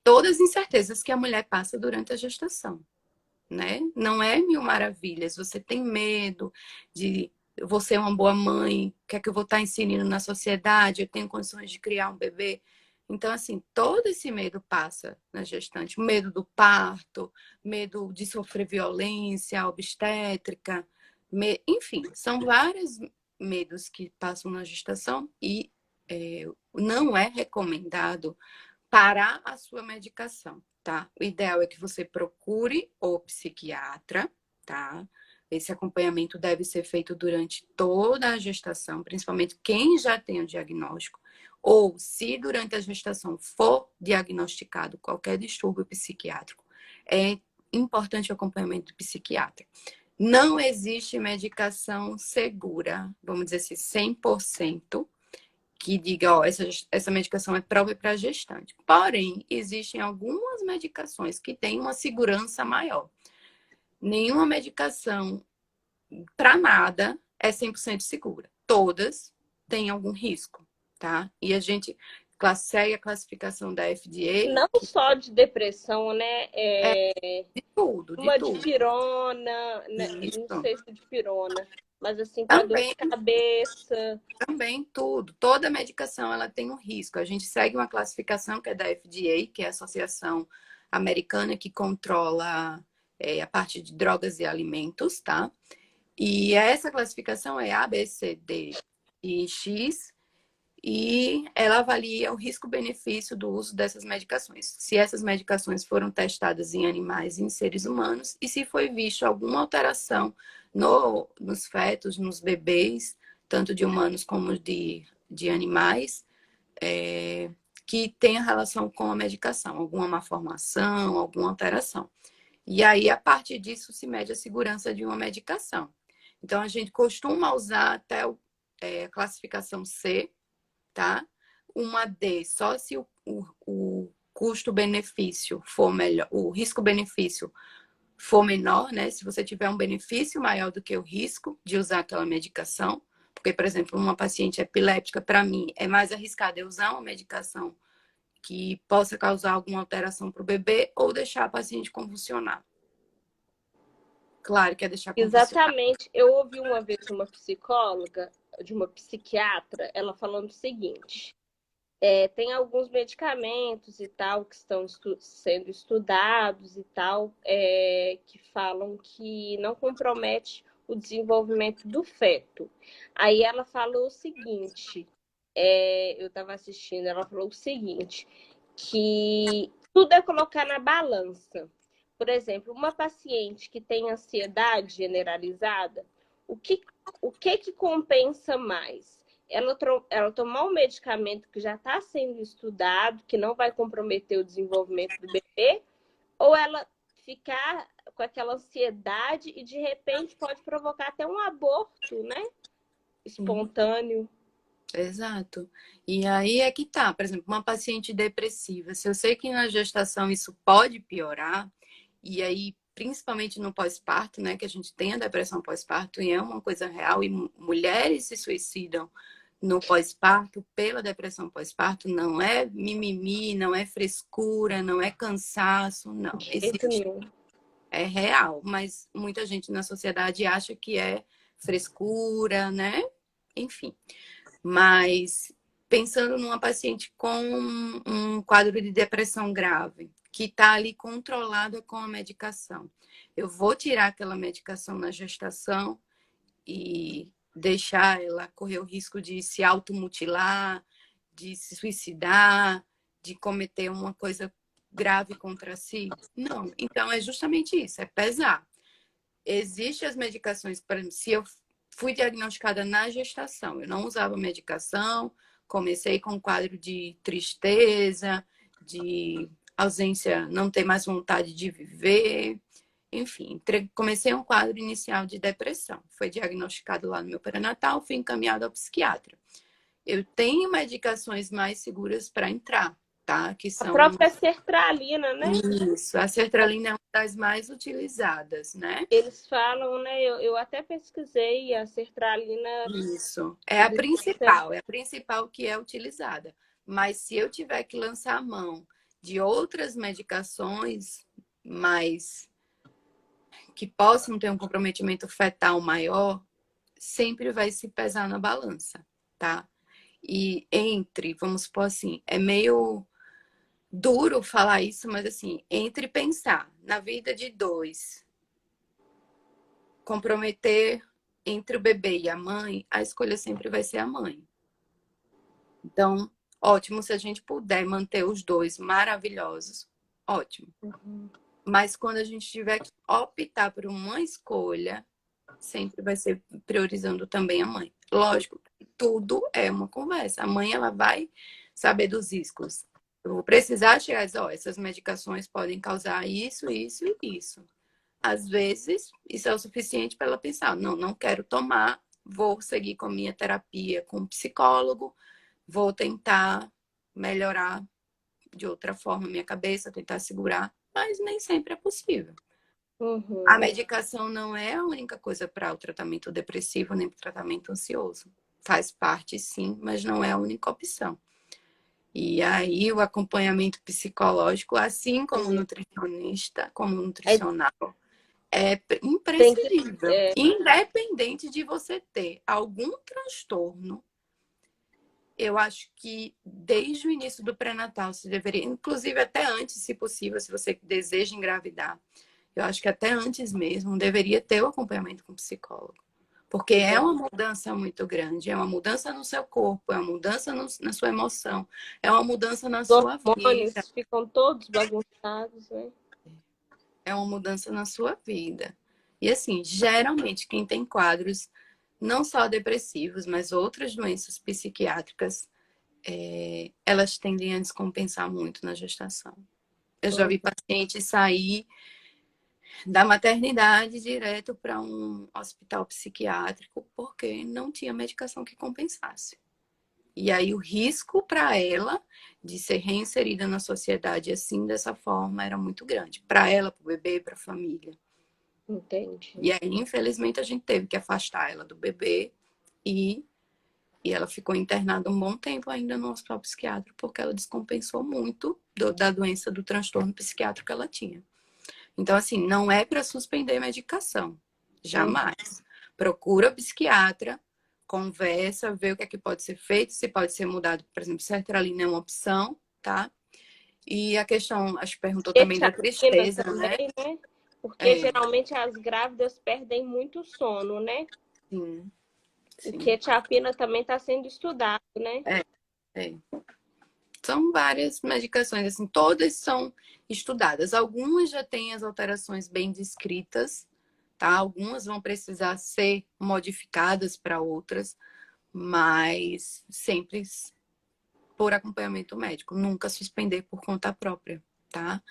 todas as incertezas que a mulher passa durante a gestação, né? Não é mil maravilhas. Você tem medo de você é uma boa mãe, o que é que eu vou estar inserindo na sociedade? Eu tenho condições de criar um bebê? Então, assim, todo esse medo passa na gestante. O medo do parto, medo de sofrer violência obstétrica, enfim, são vários medos que passam na gestação e não é recomendado parar a sua medicação, tá? O ideal é que você procure o psiquiatra, tá? Esse acompanhamento deve ser feito durante toda a gestação, principalmente quem já tem o diagnóstico, ou se durante a gestação for diagnosticado qualquer distúrbio psiquiátrico, é importante o acompanhamento do psiquiatra. Não existe medicação segura, vamos dizer assim, 100%, que diga, ó, essa medicação é própria para gestante. Porém, existem algumas medicações que têm uma segurança maior. Nenhuma medicação para nada é 100% segura. Todas têm algum risco, tá? E a gente segue a classificação da FDA. Não só de depressão, né? É de tudo, de Uma tudo. dipirona, né? Não Isso. sei se dipirona, mas assim, para dor Também, de cabeça. também tudo. Toda medicação ela tem um risco. A gente segue uma classificação que é da FDA, que é a Associação Americana que controla a parte de drogas e alimentos, tá? E essa classificação é A, B, C, D e X, e ela avalia o risco-benefício do uso dessas medicações. Se essas medicações foram testadas em animais e em seres humanos, e se foi visto alguma alteração nos fetos, nos bebês, tanto de humanos como de animais, que tenha relação com a medicação, alguma malformação, alguma alteração. E aí, a partir disso, se mede a segurança de uma medicação. Então, a gente costuma usar até a classificação C, tá? Uma D, só se o custo-benefício for melhor, o risco-benefício for menor, né? Se você tiver um benefício maior do que o risco de usar aquela medicação. Porque, por exemplo, uma paciente epiléptica, para mim, é mais arriscado eu usar uma medicação que possa causar alguma alteração para o bebê ou deixar a paciente convulsionar. Claro que é deixar convulsionar. Exatamente. Eu ouvi uma vez uma psicóloga, de uma psiquiatra, ela falando o seguinte: tem alguns medicamentos e tal que estão sendo estudados e tal, que falam que não compromete o desenvolvimento do feto. Aí ela falou o seguinte, eu estava assistindo, ela falou o seguinte, que tudo é colocar na balança. Por exemplo, uma paciente que tem ansiedade generalizada, o que, o que compensa mais? Ela tomar um medicamento que já está sendo estudado, que não vai comprometer o desenvolvimento do bebê, ou ela ficar com aquela ansiedade e de repente pode provocar até um aborto, né? Espontâneo. Exato. E aí é que tá, por exemplo, uma paciente depressiva, se eu sei que na gestação isso pode piorar, e aí principalmente no pós-parto, né, que a gente tem a depressão pós-parto e é uma coisa real, e mulheres se suicidam no pós-parto pela depressão pós-parto, não é mimimi, não é frescura, não é cansaço, não. De jeito Existe, nenhum. é real, mas muita gente na sociedade acha que é frescura, né? Enfim. Mas pensando numa paciente com um quadro de depressão grave, que está ali controlada com a medicação, eu vou tirar aquela medicação na gestação e deixar ela correr o risco de se automutilar, de se suicidar, de cometer uma coisa grave contra si? Não. Então é justamente isso, é pesar. Existem as medicações, por exemplo, se eu fui diagnosticada na gestação, eu não usava medicação, comecei com um quadro de tristeza, de ausência, não ter mais vontade de viver, enfim, comecei um quadro inicial de depressão. Foi diagnosticado lá no meu pré-natal, fui encaminhado ao psiquiatra. Eu tenho medicações mais seguras para entrar, tá? Que A são própria sertralina, né? isso, a sertralina é uma das mais utilizadas, né? Eles falam, né? Eu até pesquisei a sertralina. Isso. Eles disseram, É a principal que é utilizada. Mas se eu tiver que lançar a mão de outras medicações mais que possam ter um comprometimento fetal maior, sempre vai se pesar na balança, tá? E entre, vamos supor assim, é meio duro falar isso, mas assim, entre pensar na vida de dois, comprometer entre o bebê e a mãe, a escolha sempre vai ser a mãe. Então, ótimo se a gente puder manter os dois maravilhosos, ótimo. Mas quando a gente tiver que optar por uma escolha, sempre vai ser priorizando também a mãe. Lógico, tudo é uma conversa. A mãe ela vai saber dos riscos. Eu vou precisar chegar e dizer, ó, essas medicações podem causar isso, isso e isso. Às vezes, isso é o suficiente para ela pensar, não, não quero tomar, vou seguir com a minha terapia com um psicólogo, vou tentar melhorar de outra forma minha cabeça, tentar segurar, mas nem sempre é possível. A medicação não é a única coisa para o tratamento depressivo nem para o tratamento ansioso. Faz parte, sim, mas não é a única opção. E aí o acompanhamento psicológico, assim como nutricionista, como nutricional, é imprescindível. Independente de você ter algum transtorno, eu acho que desde o início do pré-natal você deveria, inclusive até antes, se possível, se você deseja engravidar, eu acho que até antes mesmo deveria ter o acompanhamento com o psicólogo. Porque é uma mudança muito grande, é uma mudança no seu corpo, é uma mudança na sua emoção, é uma mudança na sua vida. Os hormônios ficam todos bagunçados, né? É uma mudança na sua vida. E assim, geralmente quem tem quadros não só depressivos, mas outras doenças psiquiátricas, elas tendem a descompensar muito na gestação. Eu já vi pacientes sair da maternidade direto para um hospital psiquiátrico porque não tinha medicação que compensasse. E aí o risco para ela de ser reinserida na sociedade assim, dessa forma, era muito grande. Para ela, para o bebê, para a família. Entendi. E aí, infelizmente, a gente teve que afastar ela do bebê e ela ficou internada um bom tempo ainda no hospital psiquiátrico porque ela descompensou muito da doença, do transtorno psiquiátrico que ela tinha. Então, assim, não é para suspender medicação. Jamais. Procura o psiquiatra, conversa, vê o que é que pode ser feito, se pode ser mudado, por exemplo, sertralina é uma opção, tá? E a questão, acho que perguntou também da tristeza, também, né? Porque geralmente as grávidas perdem muito sono, né? Sim. E quetiapina também está sendo estudado, né? São várias medicações, assim, todas são estudadas. Algumas já têm as alterações bem descritas, tá? Algumas vão precisar ser modificadas para outras, mas sempre por acompanhamento médico, nunca suspender por conta própria, tá?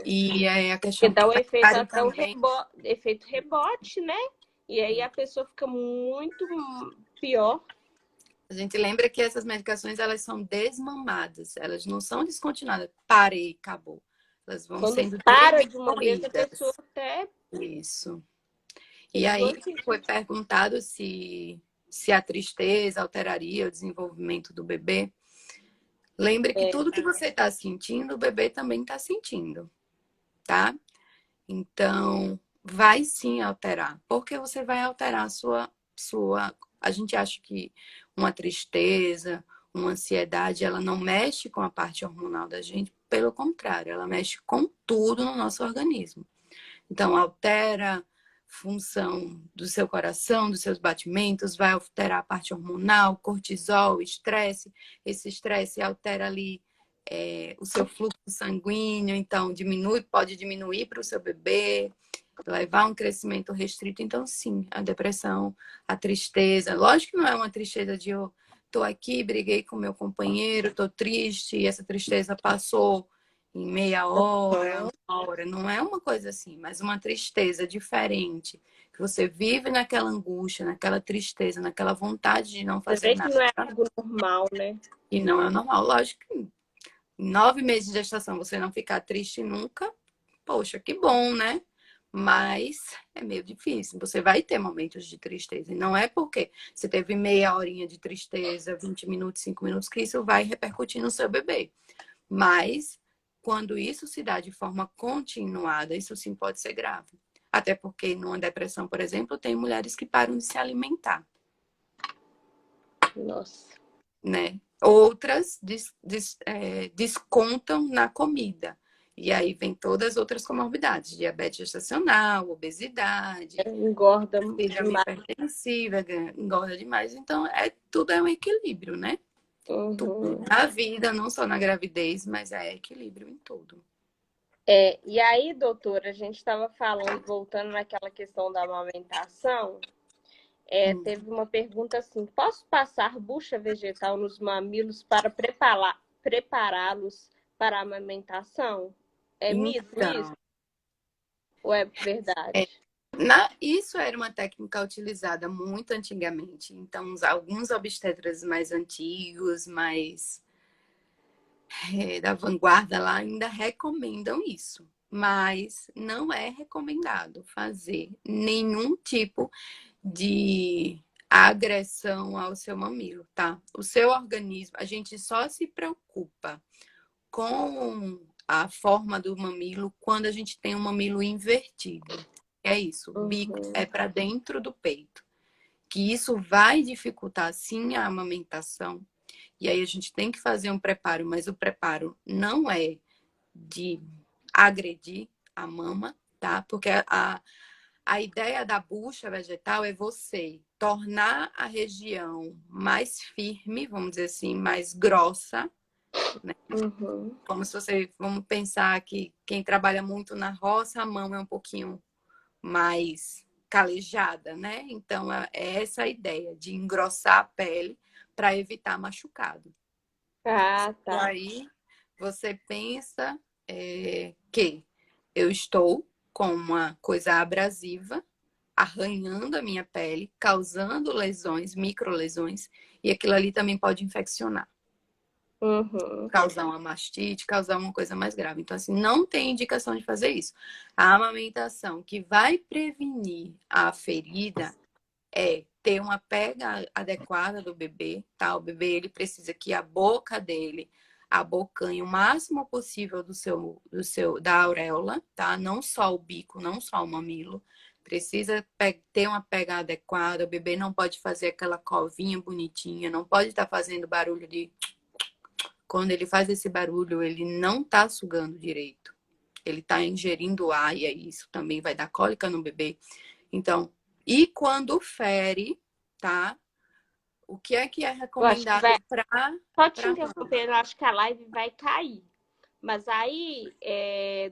E é a questão que dá o efeito até também... efeito rebote, né? E aí a pessoa fica muito pior. A gente lembra que essas medicações, elas são desmamadas, elas não são descontinuadas. Parei, acabou. Elas vão Quando sendo para de uma vez, a pessoa até... Isso. E aí foi perguntado se a tristeza alteraria o desenvolvimento do bebê. Lembre que tudo que você está sentindo, o bebê também está sentindo, tá? Então, vai sim alterar. Porque você vai alterar a sua... A gente acha que uma tristeza, uma ansiedade, ela não mexe com a parte hormonal da gente. Pelo contrário, ela mexe com tudo no nosso organismo. Então, altera função do seu coração, dos seus batimentos, vai alterar a parte hormonal, cortisol, estresse. Esse estresse altera ali o seu fluxo sanguíneo, então pode diminuir para o seu bebê, levar a um crescimento restrito. Então, sim, a depressão, a tristeza, lógico que não é uma tristeza de eu tô aqui, briguei com meu companheiro, tô triste, e essa tristeza passou em meia hora, uma hora. Não é uma coisa assim, mas uma tristeza diferente. Que você vive naquela angústia, naquela tristeza, naquela vontade de não fazer nada. Que não é algo normal, né? E não é normal. Lógico que em 9 meses de gestação você não ficar triste nunca, poxa, que bom, né? Mas é meio difícil. Você vai ter momentos de tristeza. E não é porque você teve meia horinha de tristeza, 20 minutos, 5 minutos, que isso vai repercutir no seu bebê. Mas quando isso se dá de forma continuada, isso sim pode ser grave. Até porque numa depressão, por exemplo, tem mulheres que param de se alimentar. Nossa. Né? Outras descontam na comida. E aí vem todas as outras comorbidades, diabetes gestacional, obesidade, engorda demais, hipertensiva, engorda demais. Então, tudo é um equilíbrio, né? Tudo na vida, não só na gravidez, mas é equilíbrio em tudo. E aí, doutora, a gente estava falando, voltando naquela questão da amamentação, teve uma pergunta assim: posso passar bucha vegetal nos mamilos para prepará-los para a amamentação? É mito isso? Ou é verdade? Isso era uma técnica utilizada muito antigamente. Então, alguns obstetras mais antigos, mais da vanguarda lá, ainda recomendam isso. Mas não é recomendado fazer nenhum tipo de agressão ao seu mamilo, tá? O seu organismo, a gente só se preocupa com a forma do mamilo quando a gente tem um mamilo invertido. É isso, o bico é Uhum. para dentro do peito. Que isso vai dificultar sim a amamentação. E aí a gente tem que fazer um preparo, mas o preparo não é de agredir a mama, tá? Porque a ideia da bucha vegetal é você tornar a região mais firme, vamos dizer assim, mais grossa, né? Uhum. Como se você, vamos pensar que quem trabalha muito na roça, a mão é um pouquinho mais calejada, né? Então é essa a ideia de engrossar a pele para evitar machucado. Ah, E tá. aí você pensa que eu estou com uma coisa abrasiva arranhando a minha pele, causando lesões, microlesões, e aquilo ali também pode infeccionar, Uhum. causar uma mastite, causar uma coisa mais grave. Então, assim, não tem indicação de fazer isso. A amamentação que vai prevenir a ferida é ter uma pega adequada do bebê, tá? O bebê, ele precisa que a boca dele abocanhe o máximo possível da auréola, tá? Não só o bico, não só o mamilo. Precisa ter uma pega adequada, o bebê não pode fazer aquela covinha bonitinha, não pode estar fazendo barulho de... Quando ele faz esse barulho, ele não tá sugando direito. Ele tá ingerindo ar e aí isso também vai dar cólica no bebê. Então, e quando fere, tá? O que é Eu acho que vai. recomendado Só te para mama? interrompendo, eu acho que a live vai cair. Mas aí,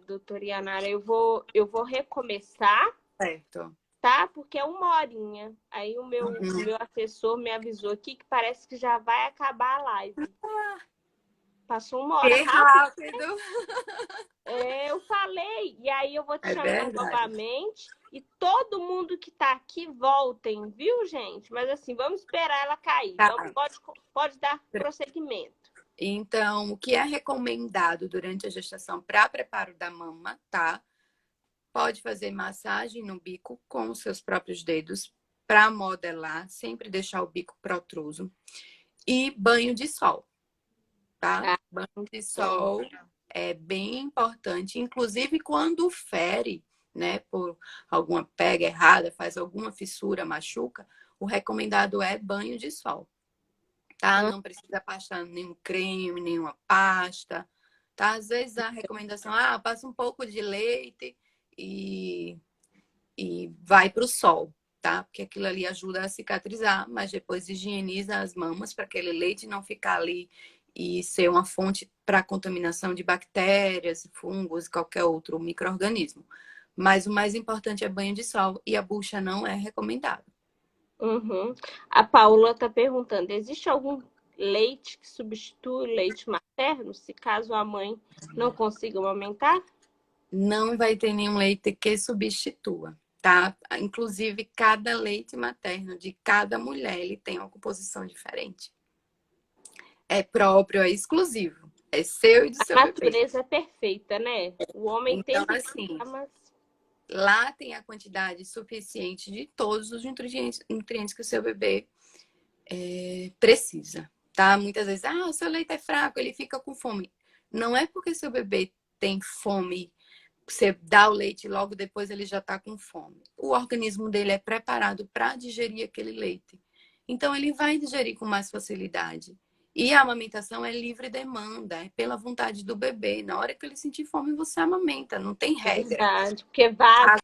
doutora Yanara, eu vou recomeçar, Certo. tá? Porque é 1 horinha. Aí o Uhum. meu assessor me avisou aqui que parece que já vai acabar a live. Passou 1 hora Que rápido. rápido! Eu falei. E aí eu vou te É chamar verdade. novamente. E todo mundo que tá aqui voltem, viu, gente? Mas assim, vamos esperar ela cair. Tá. Pode dar prosseguimento. Então, o que é recomendado durante a gestação para preparo da mama, tá? Pode fazer massagem no bico com os seus próprios dedos para modelar, sempre deixar o bico protruso. E banho de sol, tá? Ah, Banho de bom. sol é bem importante, inclusive quando fere, né, por alguma pega errada, faz alguma fissura, machuca, o recomendado é banho de sol, tá? Não precisa passar nenhum creme, nenhuma pasta, tá? Às vezes a recomendação, passa um pouco de leite e, e vai para o sol, tá? Porque aquilo ali ajuda a cicatrizar, mas depois higieniza as mamas para aquele leite não ficar ali e ser uma fonte para contaminação de bactérias, fungos e qualquer outro micro-organismo. Mas o mais importante é banho de sol e a bucha não é recomendada. Uhum. A Paula está perguntando: existe algum leite que substitui o leite materno, se caso a mãe não consiga amamentar? Não vai ter nenhum leite que substitua, tá? Inclusive, cada leite materno de cada mulher, ele tem uma composição diferente. É próprio, é exclusivo. É seu e do seu A bebê. natureza é perfeita, né? O homem Então, tenta assim, imitar, mas. lá tem a quantidade suficiente de todos os nutrientes que o seu bebê precisa, tá? Muitas vezes, o seu leite é fraco, ele fica com fome. Não é porque seu bebê tem fome, você dá o leite e logo depois ele já está com fome. O organismo dele é preparado para digerir aquele leite. Então, ele vai digerir com mais facilidade. E a amamentação é livre demanda, é pela vontade do bebê. Na hora que ele sentir fome, você amamenta, não tem regra. Verdade, porque vaza.